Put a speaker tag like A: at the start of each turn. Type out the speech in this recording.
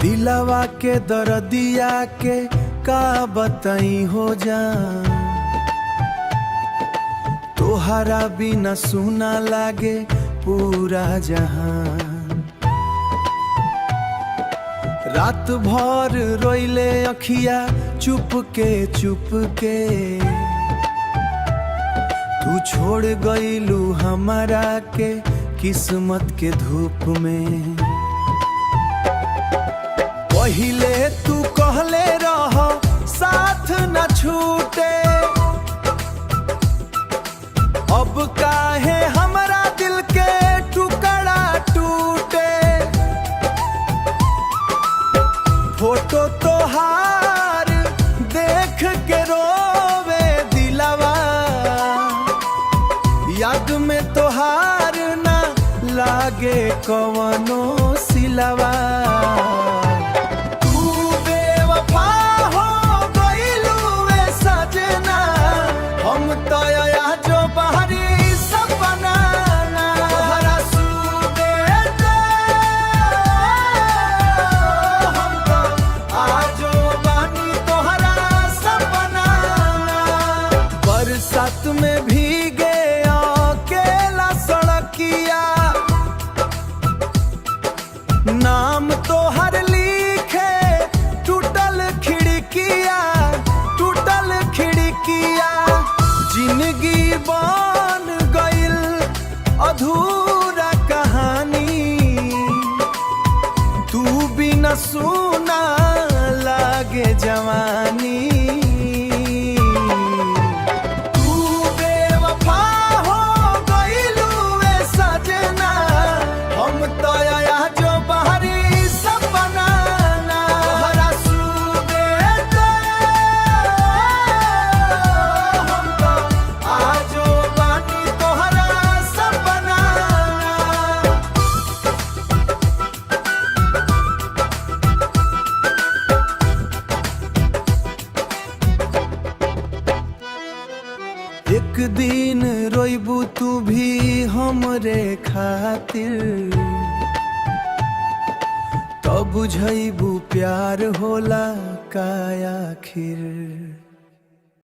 A: दिलवा के दर्दिया के का बताई हो जा, तोहरा बिना सुना लागे पूरा जहान। रात भर रोइले अखिया चुप के तू छोड़ गईलू हमारा के किस्मत के धूप में। पहिले तू कहले रह साथ न छूटे, अब काहे हमरा दिल के टुकड़ा टूटे। फोटो तोहार देख के रोवे दिलवा, याद में तोहार ना लागे कवनो सिलवा। साथ में भीगे अकेला सड़किया, नाम तो हर लिखे टूटल खिड़किया। जिंदगी बन गइल अधूरा कहानी, तू बिना सुना लागे जवानी। एक दिन रोइबू तू भी हमरे खातिर, तब बुझैबू प्यार होला का आखिर।